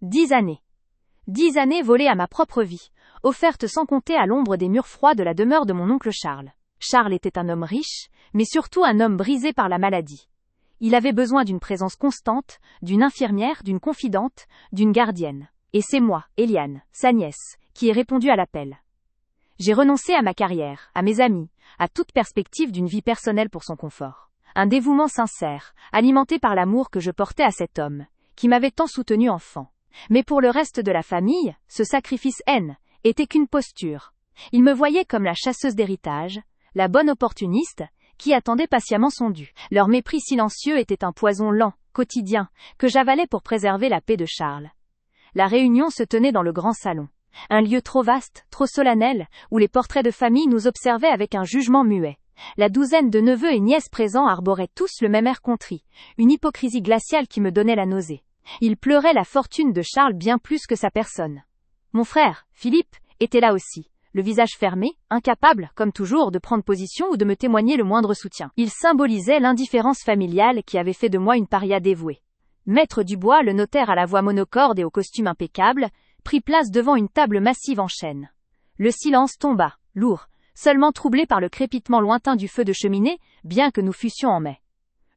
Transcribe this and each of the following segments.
10 années. 10 années volées à ma propre vie, offertes sans compter à l'ombre des murs froids de la demeure de mon oncle Charles. Charles était un homme riche, mais surtout un homme brisé par la maladie. Il avait besoin d'une présence constante, d'une infirmière, d'une confidente, d'une gardienne. Et c'est moi, Eliane, sa nièce, qui ai répondu à l'appel. J'ai renoncé à ma carrière, à mes amis, à toute perspective d'une vie personnelle pour son confort. Un dévouement sincère, alimenté par l'amour que je portais à cet homme, qui m'avait tant soutenu enfant. Mais pour le reste de la famille, ce sacrifice-haine était qu'une posture. Ils me voyaient comme la chasseuse d'héritage, la bonne opportuniste, qui attendait patiemment son dû. Leur mépris silencieux était un poison lent, quotidien, que j'avalais pour préserver la paix de Charles. La réunion se tenait dans le grand salon. Un lieu trop vaste, trop solennel, où les portraits de famille nous observaient avec un jugement muet. La douzaine de neveux et nièces présents arboraient tous le même air contrit, une hypocrisie glaciale qui me donnait la nausée. Ils pleuraient la fortune de Charles bien plus que sa personne. Mon frère, Philippe, était là aussi, le visage fermé, incapable, comme toujours, de prendre position ou de me témoigner le moindre soutien. Il symbolisait l'indifférence familiale qui avait fait de moi une paria dévouée. Maître Dubois, le notaire à la voix monocorde et au costume impeccable, prit place devant une table massive en chêne. Le silence tomba, lourd, seulement troublé par le crépitement lointain du feu de cheminée, bien que nous fussions en mai.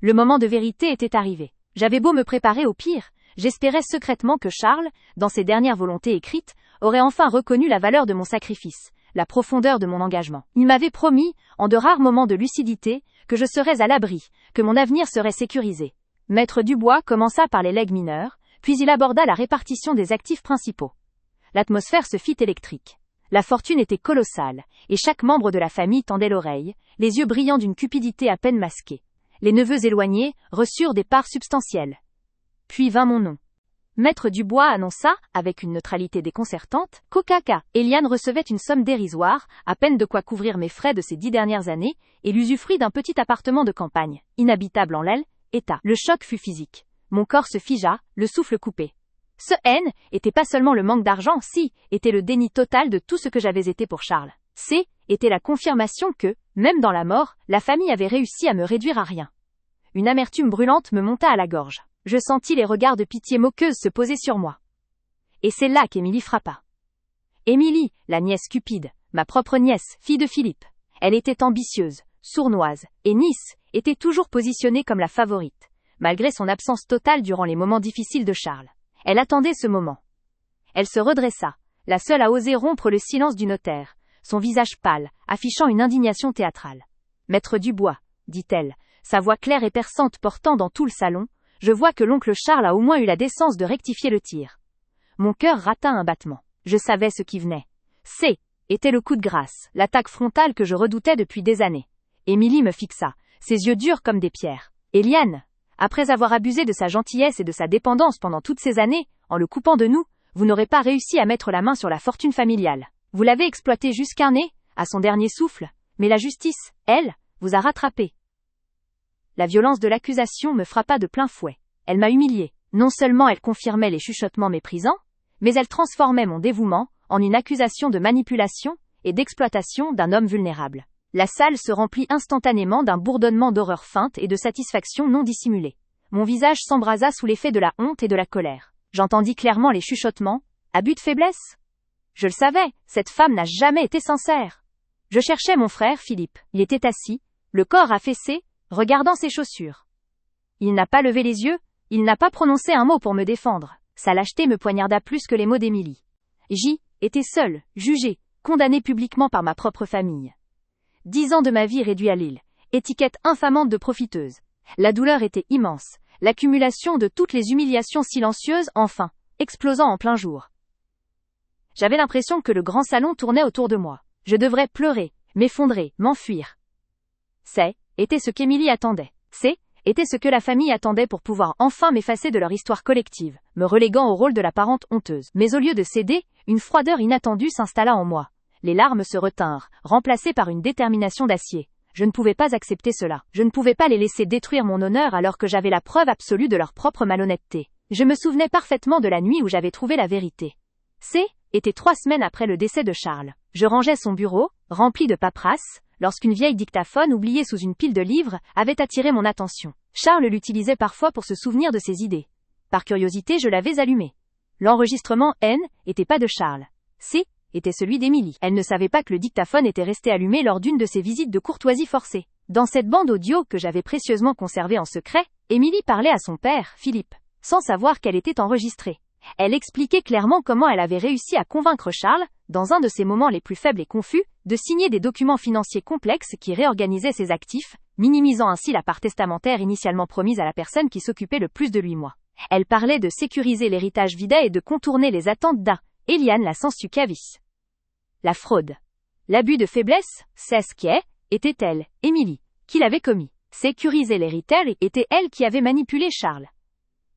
Le moment de vérité était arrivé. J'avais beau me préparer au pire, j'espérais secrètement que Charles, dans ses dernières volontés écrites, aurait enfin reconnu la valeur de mon sacrifice, la profondeur de mon engagement. Il m'avait promis, en de rares moments de lucidité, que je serais à l'abri, que mon avenir serait sécurisé. Maître Dubois commença par les legs mineurs, puis il aborda la répartition des actifs principaux. L'atmosphère se fit électrique. La fortune était colossale, et chaque membre de la famille tendait l'oreille, les yeux brillants d'une cupidité à peine masquée. Les neveux éloignés reçurent des parts substantielles. Puis vint mon nom. Maître Dubois annonça, avec une neutralité déconcertante, qu'au caca, Eliane recevait une somme dérisoire, à peine de quoi couvrir mes frais de ces 10 dernières années, et l'usufruit d'un petit appartement de campagne, inhabitable en l'aile, état. Le choc fut physique. Mon corps se figea, le souffle coupé. Ce haine était pas seulement le manque d'argent, si, était le déni total de tout ce que j'avais été pour Charles. C, était la confirmation que, même dans la mort, la famille avait réussi à me réduire à rien. Une amertume brûlante me monta à la gorge. Je sentis les regards de pitié moqueuse se poser sur moi. Et c'est là qu'Émilie frappa. Émilie, la nièce cupide, ma propre nièce, fille de Philippe. Elle était ambitieuse, sournoise, et Nice était toujours positionnée comme la favorite, malgré son absence totale durant les moments difficiles de Charles. Elle attendait ce moment. Elle se redressa, la seule à oser rompre le silence du notaire, son visage pâle, affichant une indignation théâtrale. « Maître Dubois, dit-elle, sa voix claire et perçante portant dans tout le salon, je vois que l'oncle Charles a au moins eu la décence de rectifier le tir. » Mon cœur rata un battement. Je savais ce qui venait. C, était le coup de grâce, l'attaque frontale que je redoutais depuis des années. Émilie me fixa, ses yeux durs comme des pierres. « Eliane, après avoir abusé de sa gentillesse et de sa dépendance pendant toutes ces années, en le coupant de nous, vous n'aurez pas réussi à mettre la main sur la fortune familiale. Vous l'avez exploité jusqu'à nez, à son dernier souffle, mais la justice, elle, vous a rattrapé. » La violence de l'accusation me frappa de plein fouet. Elle m'a humiliée. Non seulement elle confirmait les chuchotements méprisants, mais elle transformait mon dévouement en une accusation de manipulation et d'exploitation d'un homme vulnérable. La salle se remplit instantanément d'un bourdonnement d'horreur feinte et de satisfaction non dissimulée. Mon visage s'embrasa sous l'effet de la honte et de la colère. J'entendis clairement les chuchotements. « Abus de faiblesse ?» Je le savais, cette femme n'a jamais été sincère. Je cherchais mon frère Philippe. Il était assis, le corps affaissé, regardant ses chaussures. Il n'a pas levé les yeux, il n'a pas prononcé un mot pour me défendre. Sa lâcheté me poignarda plus que les mots d'Émilie. J'y étais seule, jugée, condamnée publiquement par ma propre famille. 10 ans de ma vie réduits à l'île, étiquette infamante de profiteuse. La douleur était immense, l'accumulation de toutes les humiliations silencieuses, enfin, explosant en plein jour. J'avais l'impression que le grand salon tournait autour de moi. Je devrais pleurer, m'effondrer, m'enfuir. C'est, était ce qu'Émilie attendait. C'est, était ce que la famille attendait pour pouvoir enfin m'effacer de leur histoire collective, me reléguant au rôle de la parente honteuse. Mais au lieu de céder, une froideur inattendue s'installa en moi. Les larmes se retinrent, remplacées par une détermination d'acier. Je ne pouvais pas accepter cela. Je ne pouvais pas les laisser détruire mon honneur alors que j'avais la preuve absolue de leur propre malhonnêteté. Je me souvenais parfaitement de la nuit où j'avais trouvé la vérité. Était 3 semaines après le décès de Charles. Je rangeais son bureau, rempli de paperasses, lorsqu'une vieille dictaphone oubliée sous une pile de livres avait attiré mon attention. Charles l'utilisait parfois pour se souvenir de ses idées. Par curiosité, je l'avais allumé. L'enregistrement N était pas de Charles. C était celui d'Émilie. Elle ne savait pas que le dictaphone était resté allumé lors d'une de ses visites de courtoisie forcée. Dans cette bande audio que j'avais précieusement conservée en secret, Émilie parlait à son père, Philippe, sans savoir qu'elle était enregistrée. Elle expliquait clairement comment elle avait réussi à convaincre Charles, dans un de ses moments les plus faibles et confus, de signer des documents financiers complexes qui réorganisaient ses actifs, minimisant ainsi la part testamentaire initialement promise à la personne qui s'occupait le plus de lui. Elle parlait de sécuriser l'héritage Videt et de contourner les attentes Eliane la Sensu-Cavis. La fraude. L'abus de faiblesse, c'est ce qui était-elle, Émilie, qui l'avait commis. Sécuriser l'héritage était elle qui avait manipulé Charles.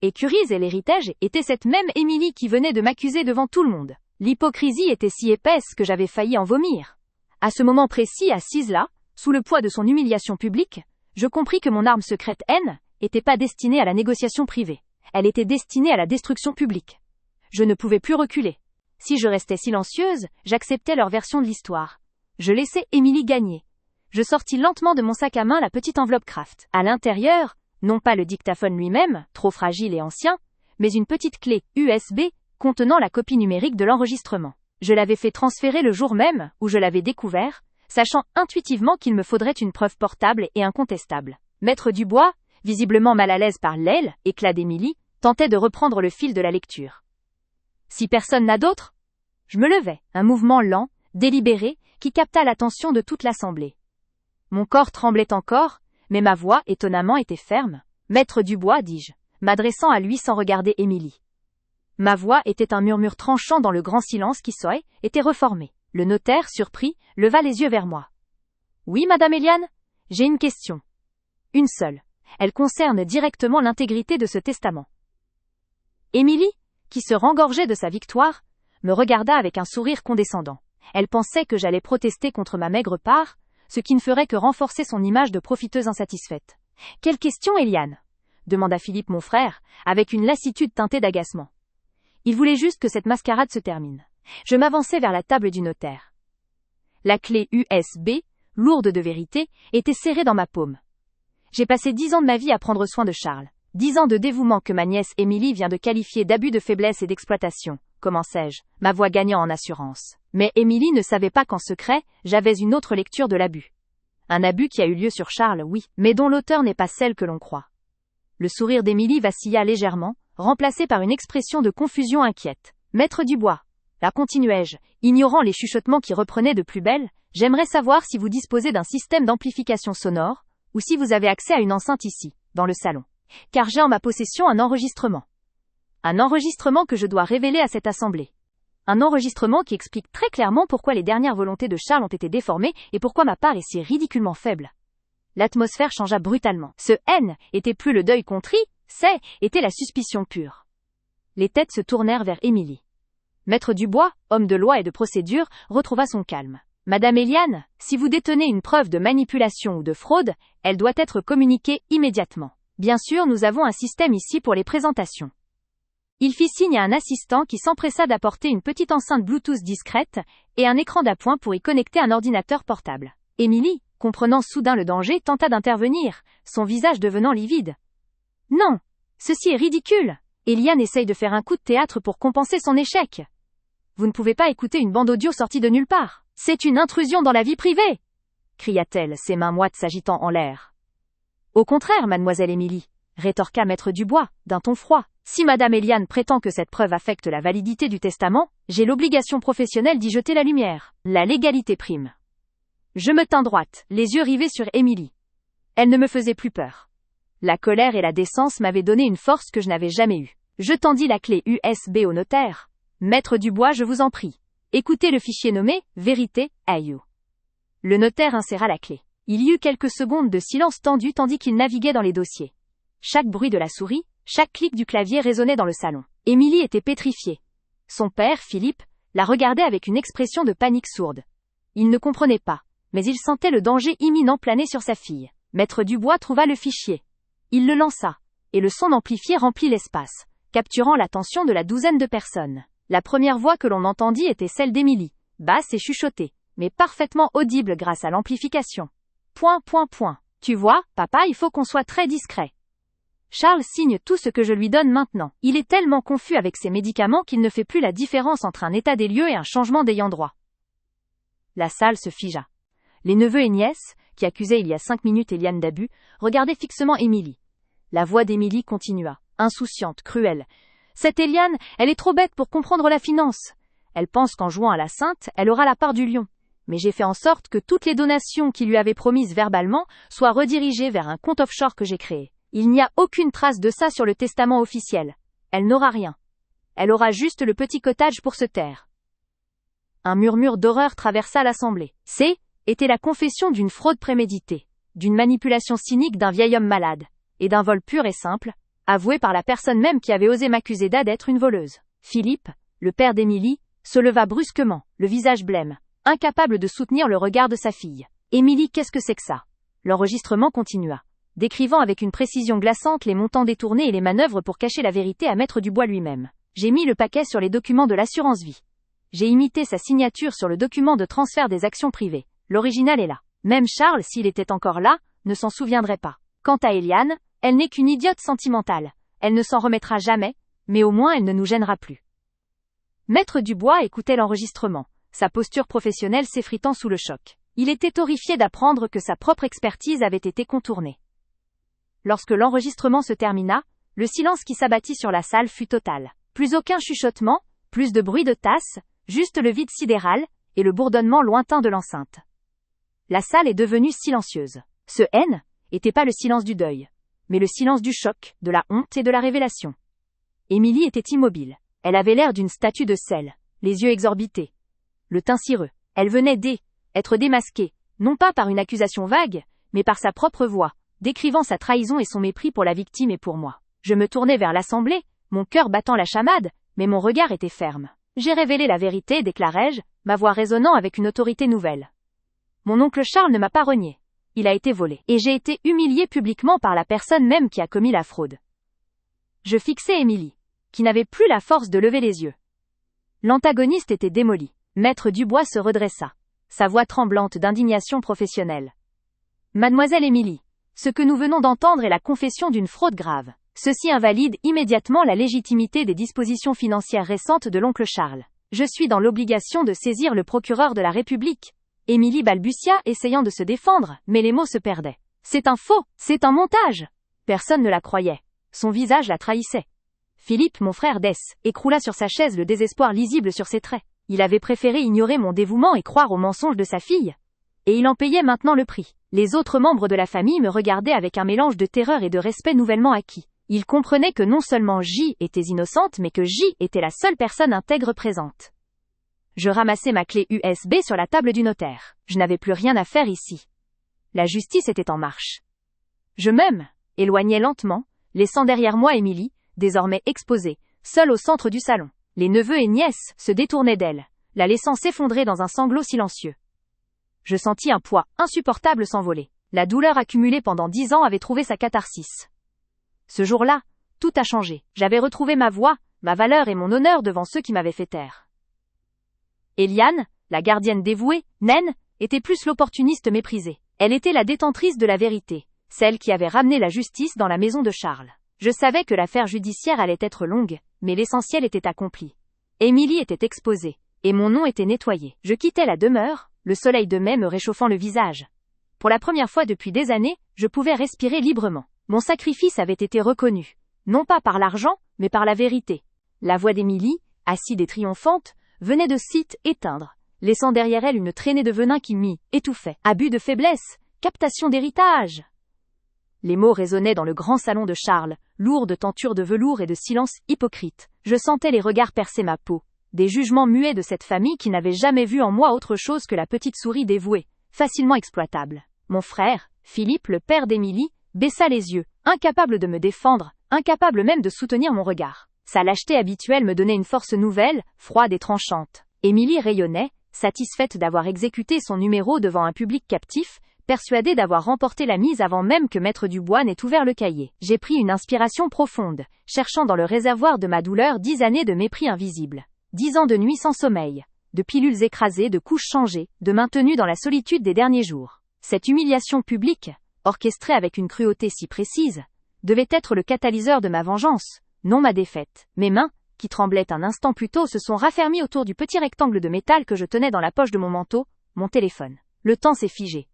Écuriser l'héritage était cette même Émilie qui venait de m'accuser devant tout le monde. L'hypocrisie était si épaisse que j'avais failli en vomir. À ce moment précis, assise là, sous le poids de son humiliation publique, je compris que mon arme secrète N n'était pas destinée à la négociation privée. Elle était destinée à la destruction publique. Je ne pouvais plus reculer. Si je restais silencieuse, j'acceptais leur version de l'histoire. Je laissais Émilie gagner. Je sortis lentement de mon sac à main la petite enveloppe Kraft. À l'intérieur, non pas le dictaphone lui-même, trop fragile et ancien, mais une petite clé USB contenant la copie numérique de l'enregistrement. Je l'avais fait transférer le jour même où je l'avais découvert, sachant intuitivement qu'il me faudrait une preuve portable et incontestable. Maître Dubois, visiblement mal à l'aise par l'éclat d'Émilie, tentait de reprendre le fil de la lecture. Si personne n'a d'autre? Je me levai, un mouvement lent, délibéré, qui capta l'attention de toute l'assemblée. Mon corps tremblait encore, mais ma voix, étonnamment, était ferme. Maître Dubois, dis-je, m'adressant à lui sans regarder Émilie. Ma voix était un murmure tranchant dans le grand silence qui était reformé. Le notaire, surpris, leva les yeux vers moi. Oui, madame Eliane? J'ai une question. Une seule. Elle concerne directement l'intégrité de ce testament. Émilie, qui se rengorgeait de sa victoire, me regarda avec un sourire condescendant. Elle pensait que j'allais protester contre ma maigre part, ce qui ne ferait que renforcer son image de profiteuse insatisfaite. « Quelle question, Eliane ?» demanda Philippe mon frère, avec une lassitude teintée d'agacement. Il voulait juste que cette mascarade se termine. Je m'avançai vers la table du notaire. La clé USB, lourde de vérité, était serrée dans ma paume. J'ai passé 10 ans de ma vie à prendre soin de Charles. 10 ans de dévouement que ma nièce Émilie vient de qualifier d'abus de faiblesse et d'exploitation, commençai-je, ma voix gagnant en assurance. Mais Émilie ne savait pas qu'en secret, j'avais une autre lecture de l'abus. Un abus qui a eu lieu sur Charles, oui, mais dont l'auteur n'est pas celle que l'on croit. Le sourire d'Émilie vacilla légèrement, remplacé par une expression de confusion inquiète. Maître Dubois, là continuai-je, ignorant les chuchotements qui reprenaient de plus belle, j'aimerais savoir si vous disposez d'un système d'amplification sonore, ou si vous avez accès à une enceinte ici, dans le salon. Car j'ai en ma possession un enregistrement. Un enregistrement que je dois révéler à cette assemblée. Un enregistrement qui explique très clairement pourquoi les dernières volontés de Charles ont été déformées et pourquoi ma part est si ridiculement faible. L'atmosphère changea brutalement. Ce N était plus le deuil contrit, était la suspicion pure. Les têtes se tournèrent vers Émilie. Maître Dubois, homme de loi et de procédure, retrouva son calme. Madame Eliane, si vous détenez une preuve de manipulation ou de fraude, elle doit être communiquée immédiatement. Bien sûr, nous avons un système ici pour les présentations. Il fit signe à un assistant qui s'empressa d'apporter une petite enceinte Bluetooth discrète et un écran d'appoint pour y connecter un ordinateur portable. Émilie, comprenant soudain le danger, tenta d'intervenir, son visage devenant livide. Non, ceci est ridicule. Eliane essaye de faire un coup de théâtre pour compenser son échec. Vous ne pouvez pas écouter une bande audio sortie de nulle part. C'est une intrusion dans la vie privée, cria-t-elle, ses mains moites s'agitant en l'air. Au contraire, mademoiselle Émilie, rétorqua Maître Dubois, d'un ton froid. Si madame Eliane prétend que cette preuve affecte la validité du testament, j'ai l'obligation professionnelle d'y jeter la lumière. La légalité prime. Je me tins droite, les yeux rivés sur Émilie. Elle ne me faisait plus peur. La colère et la décence m'avaient donné une force que je n'avais jamais eue. Je tendis la clé USB au notaire. Maître Dubois, je vous en prie. Écoutez le fichier nommé « Vérité, Ayou ». Le notaire inséra la clé. Il y eut quelques secondes de silence tendu tandis qu'il naviguait dans les dossiers. Chaque bruit de la souris, chaque clic du clavier résonnait dans le salon. Émilie était pétrifiée. Son père, Philippe, la regardait avec une expression de panique sourde. Il ne comprenait pas, mais il sentait le danger imminent planer sur sa fille. Maître Dubois trouva le fichier. Il le lança, et le son amplifié remplit l'espace, capturant l'attention de la douzaine de personnes. La première voix que l'on entendit était celle d'Émilie, basse et chuchotée, mais parfaitement audible grâce à l'amplification. « Tu vois, papa, il faut qu'on soit très discret. » Charles signe tout ce que je lui donne maintenant. Il est tellement confus avec ses médicaments qu'il ne fait plus la différence entre un état des lieux et un changement d'ayant droit. La salle se figea. Les neveux et nièces, qui accusaient il y a 5 minutes Eliane d'abus, regardaient fixement Émilie. La voix d'Émilie continua, insouciante, cruelle. Cette Eliane, elle est trop bête pour comprendre la finance. Elle pense qu'en jouant à la sainte, elle aura la part du lion. Mais j'ai fait en sorte que toutes les donations qu'il lui avait promises verbalement soient redirigées vers un compte offshore que j'ai créé. Il n'y a aucune trace de ça sur le testament officiel. Elle n'aura rien. Elle aura juste le petit cottage pour se taire. Un murmure d'horreur traversa l'assemblée. Était la confession d'une fraude préméditée, d'une manipulation cynique d'un vieil homme malade, et d'un vol pur et simple, avoué par la personne même qui avait osé m'accuser d'être une voleuse. Philippe, le père d'Émilie, se leva brusquement, le visage blême, incapable de soutenir le regard de sa fille. Émilie, qu'est-ce que c'est que ça? L'enregistrement continua, décrivant avec une précision glaçante les montants détournés et les manœuvres pour cacher la vérité à Maître Dubois lui-même. J'ai mis le paquet sur les documents de l'assurance vie. J'ai imité sa signature sur le document de transfert des actions privées. L'original est là. Même Charles, s'il était encore là, ne s'en souviendrait pas. Quant à Eliane, elle n'est qu'une idiote sentimentale. Elle ne s'en remettra jamais, mais au moins elle ne nous gênera plus. Maître Dubois écoutait l'enregistrement, sa posture professionnelle s'effritant sous le choc. Il était horrifié d'apprendre que sa propre expertise avait été contournée. Lorsque l'enregistrement se termina, le silence qui s'abattit sur la salle fut total. Plus aucun chuchotement, plus de bruit de tasses, juste le vide sidéral, et le bourdonnement lointain de l'enceinte. La salle est devenue silencieuse. Ce N était pas le silence du deuil, mais le silence du choc, de la honte et de la révélation. Émilie était immobile. Elle avait l'air d'une statue de sel, les yeux exorbités, le teint cireux. Elle venait d'être démasquée, non pas par une accusation vague, mais par sa propre voix, décrivant sa trahison et son mépris pour la victime et pour moi. Je me tournai vers l'assemblée, mon cœur battant la chamade, mais mon regard était ferme. J'ai révélé la vérité, déclarai-je, ma voix résonnant avec une autorité nouvelle. Mon oncle Charles ne m'a pas renié. Il a été volé. Et j'ai été humilié publiquement par la personne même qui a commis la fraude. Je fixai Émilie, qui n'avait plus la force de lever les yeux. L'antagoniste était démoli. Maître Dubois se redressa, sa voix tremblante d'indignation professionnelle. Mademoiselle Émilie, ce que nous venons d'entendre est la confession d'une fraude grave. Ceci invalide immédiatement la légitimité des dispositions financières récentes de l'oncle Charles. Je suis dans l'obligation de saisir le procureur de la République. Émilie balbutia, essayant de se défendre, mais les mots se perdaient. C'est un faux, c'est un montage. Personne ne la croyait. Son visage la trahissait. Philippe, mon frère écroula sur sa chaise, le désespoir lisible sur ses traits. Il avait préféré ignorer mon dévouement et croire aux mensonges de sa fille. Et il en payait maintenant le prix. Les autres membres de la famille me regardaient avec un mélange de terreur et de respect nouvellement acquis. Ils comprenaient que non seulement J était innocente, mais que J était la seule personne intègre présente. Je ramassai ma clé USB sur la table du notaire. Je n'avais plus rien à faire ici. La justice était en marche. Je m'éloignais lentement, laissant derrière moi Émilie, désormais exposée, seule au centre du salon. Les neveux et nièces se détournaient d'elle, la laissant s'effondrer dans un sanglot silencieux. Je sentis un poids insupportable s'envoler. La douleur accumulée pendant 10 ans avait trouvé sa catharsis. Ce jour-là, tout a changé. J'avais retrouvé ma voix, ma valeur et mon honneur devant ceux qui m'avaient fait taire. Eliane, la gardienne dévouée, naine, était plus l'opportuniste méprisée. Elle était la détentrice de la vérité, celle qui avait ramené la justice dans la maison de Charles. Je savais que l'affaire judiciaire allait être longue, mais l'essentiel était accompli. Émilie était exposée, et mon nom était nettoyé. Je quittais la demeure, le soleil de mai me réchauffant le visage. Pour la première fois depuis des années, je pouvais respirer librement. Mon sacrifice avait été reconnu, non pas par l'argent, mais par la vérité. La voix d'Émilie, acide et triomphante, venait de éteindre, laissant derrière elle une traînée de venin qui m'y étouffait. Abus de faiblesse, captation d'héritage. Les mots résonnaient dans le grand salon de Charles, lourds de tentures de velours et de silence hypocrite. Je sentais les regards percer ma peau, des jugements muets de cette famille qui n'avait jamais vu en moi autre chose que la petite souris dévouée, facilement exploitable. Mon frère, Philippe, le père d'Émilie, baissa les yeux, incapable de me défendre, incapable même de soutenir mon regard. Sa lâcheté habituelle me donnait une force nouvelle, froide et tranchante. Émilie rayonnait, satisfaite d'avoir exécuté son numéro devant un public captif, persuadée d'avoir remporté la mise avant même que Maître Dubois n'ait ouvert le cahier. J'ai pris une inspiration profonde, cherchant dans le réservoir de ma douleur 10 années de mépris invisible. 10 ans de nuits sans sommeil, de pilules écrasées, de couches changées, de mains tenues dans la solitude des derniers jours. Cette humiliation publique, orchestrée avec une cruauté si précise, devait être le catalyseur de ma vengeance, non ma défaite. Mes mains, qui tremblaient un instant plus tôt, se sont raffermies autour du petit rectangle de métal que je tenais dans la poche de mon manteau, mon téléphone. Le temps s'est figé.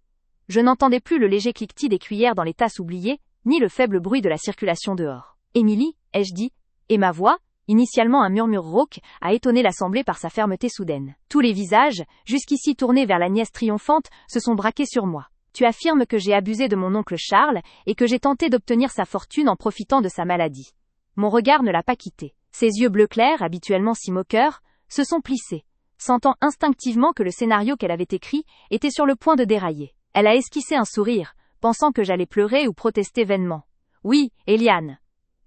Je n'entendais plus le léger cliquetis des cuillères dans les tasses oubliées, ni le faible bruit de la circulation dehors. « Émilie » ai-je dit, et ma voix, initialement un murmure rauque, a étonné l'assemblée par sa fermeté soudaine. Tous les visages, jusqu'ici tournés vers la nièce triomphante, se sont braqués sur moi. Tu affirmes que j'ai abusé de mon oncle Charles et que j'ai tenté d'obtenir sa fortune en profitant de sa maladie. Mon regard ne l'a pas quitté. Ses yeux bleu clair, habituellement si moqueurs, se sont plissés, sentant instinctivement que le scénario qu'elle avait écrit était sur le point de dérailler. Elle a esquissé un sourire, pensant que j'allais pleurer ou protester vainement. Oui, Eliane.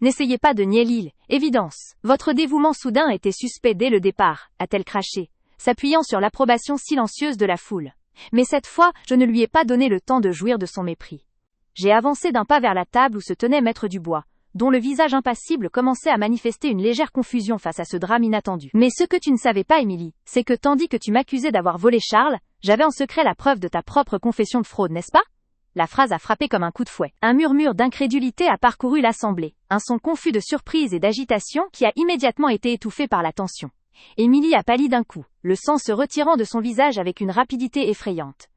N'essayez pas de nier l'évidence. Votre dévouement soudain était suspect dès le départ, a-t-elle craché, s'appuyant sur l'approbation silencieuse de la foule. Mais cette fois, je ne lui ai pas donné le temps de jouir de son mépris. J'ai avancé d'un pas vers la table où se tenait Maître Dubois, dont le visage impassible commençait à manifester une légère confusion face à ce drame inattendu. Mais ce que tu ne savais pas, Émilie, c'est que tandis que tu m'accusais d'avoir volé Charles, j'avais en secret la preuve de ta propre confession de fraude, n'est-ce pas? La phrase a frappé comme un coup de fouet. Un murmure d'incrédulité a parcouru l'assemblée, un son confus de surprise et d'agitation qui a immédiatement été étouffé par la tension. Émilie a pâli d'un coup, le sang se retirant de son visage avec une rapidité effrayante.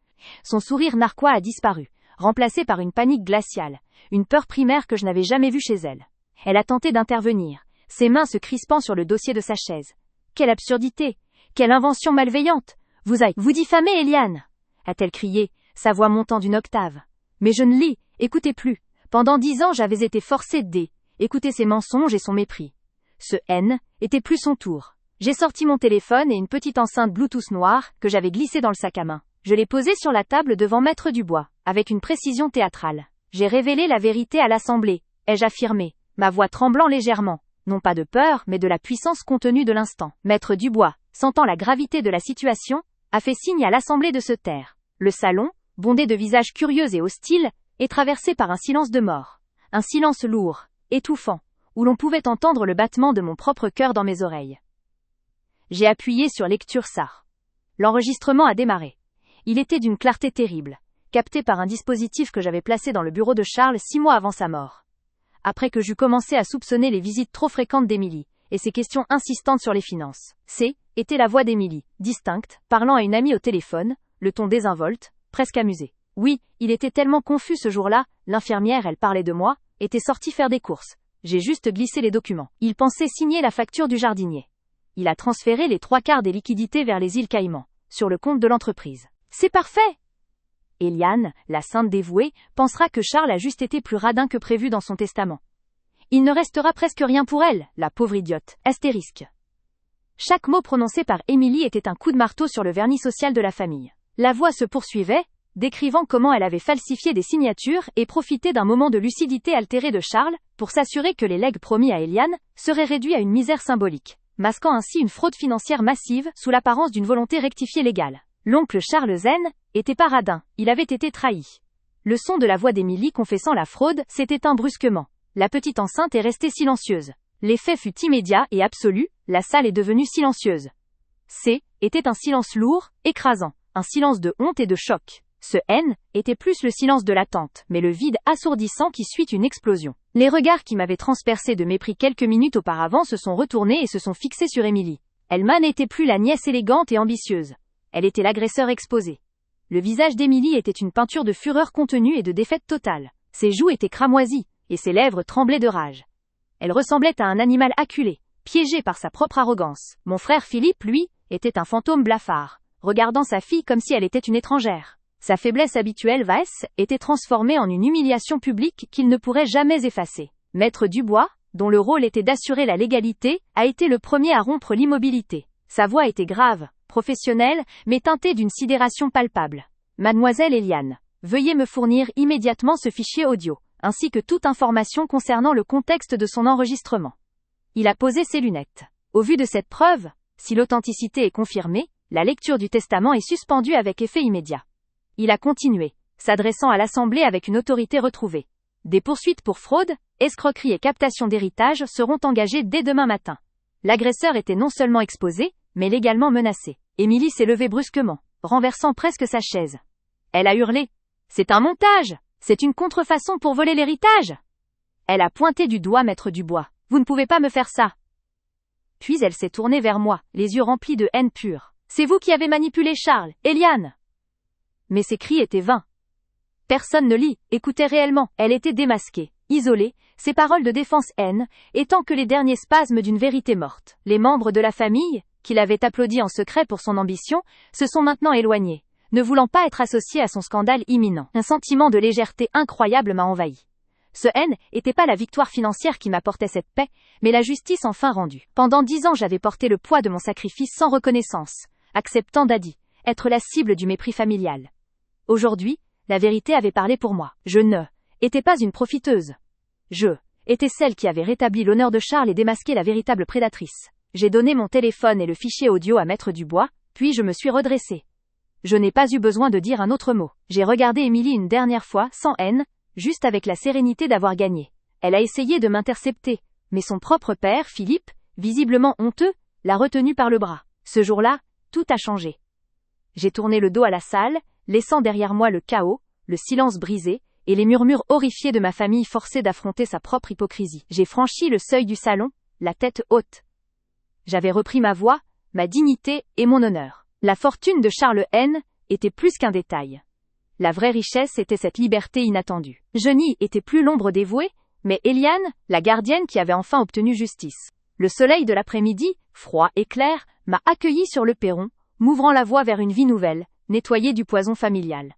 Son sourire narquois a disparu, remplacé par une panique glaciale, une peur primaire que je n'avais jamais vue chez elle. Elle a tenté d'intervenir, ses mains se crispant sur le dossier de sa chaise. Quelle absurdité! Quelle invention malveillante! Vous diffamez, Eliane! A-t-elle crié, sa voix montant d'une octave. Mais je ne l'ai, écoutez plus. Pendant 10 ans j'avais été forcée d'écouter ses mensonges et son mépris. Ce N était plus son tour. J'ai sorti mon téléphone et une petite enceinte Bluetooth noire que j'avais glissée dans le sac à main. Je l'ai posée sur la table devant Maître Dubois, avec une précision théâtrale. J'ai révélé la vérité à l'assemblée, ai-je affirmé, ma voix tremblant légèrement, non pas de peur mais de la puissance contenue de l'instant. Maître Dubois, sentant la gravité de la situation, a fait signe à l'assemblée de se taire. Le salon, bondé de visages curieux et hostiles, est traversé par un silence de mort. Un silence lourd, étouffant, où l'on pouvait entendre le battement de mon propre cœur dans mes oreilles. J'ai appuyé sur lecture SAR. L'enregistrement a démarré. Il était d'une clarté terrible, capté par un dispositif que j'avais placé dans le bureau de Charles 6 mois avant sa mort. Après que j'eus commencé à soupçonner les visites trop fréquentes d'Émilie, et ses questions insistantes sur les finances. Était la voix d'Émilie, distincte, parlant à une amie au téléphone, le ton désinvolte, presque amusé. Oui, il était tellement confus ce jour-là, l'infirmière, elle parlait de moi, était sortie faire des courses. J'ai juste glissé les documents. Il pensait signer la facture du jardinier. Il a transféré les 3/4 des liquidités vers les îles Caïmans, sur le compte de l'entreprise. C'est parfait! Eliane, la sainte dévouée, pensera que Charles a juste été plus radin que prévu dans son testament. Il ne restera presque rien pour elle, la pauvre idiote. Astérisque. Chaque mot prononcé par Émilie était un coup de marteau sur le vernis social de la famille. La voix se poursuivait, décrivant comment elle avait falsifié des signatures et profité d'un moment de lucidité altérée de Charles, pour s'assurer que les legs promis à Eliane seraient réduits à une misère symbolique, masquant ainsi une fraude financière massive sous l'apparence d'une volonté rectifiée légale. L'oncle Charles Zen était pas radin, il avait été trahi. Le son de la voix d'Émilie confessant la fraude s'est éteint brusquement. La petite enceinte est restée silencieuse. L'effet fut immédiat et absolu, la salle est devenue silencieuse. Était un silence lourd, écrasant, un silence de honte et de choc. Ce N était plus le silence de l'attente, mais le vide assourdissant qui suit une explosion. Les regards qui m'avaient transpercé de mépris quelques minutes auparavant se sont retournés et se sont fixés sur Émilie. Elle n'était plus la nièce élégante et ambitieuse. Elle était l'agresseur exposé. Le visage d'Émilie était une peinture de fureur contenue et de défaite totale. Ses joues étaient cramoisies, et ses lèvres tremblaient de rage. Elle ressemblait à un animal acculé, piégé par sa propre arrogance. Mon frère Philippe, lui, était un fantôme blafard, regardant sa fille comme si elle était une étrangère. Sa faiblesse habituelle était transformée en une humiliation publique qu'il ne pourrait jamais effacer. Maître Dubois, dont le rôle était d'assurer la légalité, a été le premier à rompre l'immobilité. Sa voix était grave, professionnelle, mais teintée d'une sidération palpable. Mademoiselle Eliane, veuillez me fournir immédiatement ce fichier audio, ainsi que toute information concernant le contexte de son enregistrement. Il a posé ses lunettes. Au vu de cette preuve, si l'authenticité est confirmée, la lecture du testament est suspendue avec effet immédiat. Il a continué, s'adressant à l'Assemblée avec une autorité retrouvée. Des poursuites pour fraude, escroquerie et captation d'héritage seront engagées dès demain matin. L'agresseur était non seulement exposé, mais légalement menacé. Émilie s'est levée brusquement, renversant presque sa chaise. Elle a hurlé. « C'est un montage! C'est une contrefaçon pour voler l'héritage !» Elle a pointé du doigt Maître Dubois. Vous ne pouvez pas me faire ça. Puis elle s'est tournée vers moi, les yeux remplis de haine pure. C'est vous qui avez manipulé Charles, Eliane. Mais ses cris étaient vains. Personne ne écoutait réellement. Elle était démasquée, isolée, ses paroles de défense-haine étant que les derniers spasmes d'une vérité morte. Les membres de la famille, qui l'avaient applaudi en secret pour son ambition, se sont maintenant éloignés, ne voulant pas être associés à son scandale imminent. Un sentiment de légèreté incroyable m'a envahi. Ce haine n'était pas la victoire financière qui m'apportait cette paix, mais la justice enfin rendue. Pendant 10 ans j'avais porté le poids de mon sacrifice sans reconnaissance, acceptant être la cible du mépris familial. Aujourd'hui, la vérité avait parlé pour moi. Je n'étais pas une profiteuse. Je étais celle qui avait rétabli l'honneur de Charles et démasqué la véritable prédatrice. J'ai donné mon téléphone et le fichier audio à Maître Dubois, puis je me suis redressée. Je n'ai pas eu besoin de dire un autre mot. J'ai regardé Émilie une dernière fois, sans haine, juste avec la sérénité d'avoir gagné. Elle a essayé de m'intercepter, mais son propre père, Philippe, visiblement honteux, l'a retenue par le bras. Ce jour-là, tout a changé. J'ai tourné le dos à la salle, laissant derrière moi le chaos, le silence brisé, et les murmures horrifiés de ma famille forcée d'affronter sa propre hypocrisie. J'ai franchi le seuil du salon, la tête haute. J'avais repris ma voix, ma dignité et mon honneur. La fortune de Charles N était plus qu'un détail. La vraie richesse était cette liberté inattendue. Je n'y étais plus l'ombre dévouée, mais Eliane, la gardienne qui avait enfin obtenu justice. Le soleil de l'après-midi, froid et clair, m'a accueilli sur le perron, m'ouvrant la voie vers une vie nouvelle, nettoyée du poison familial.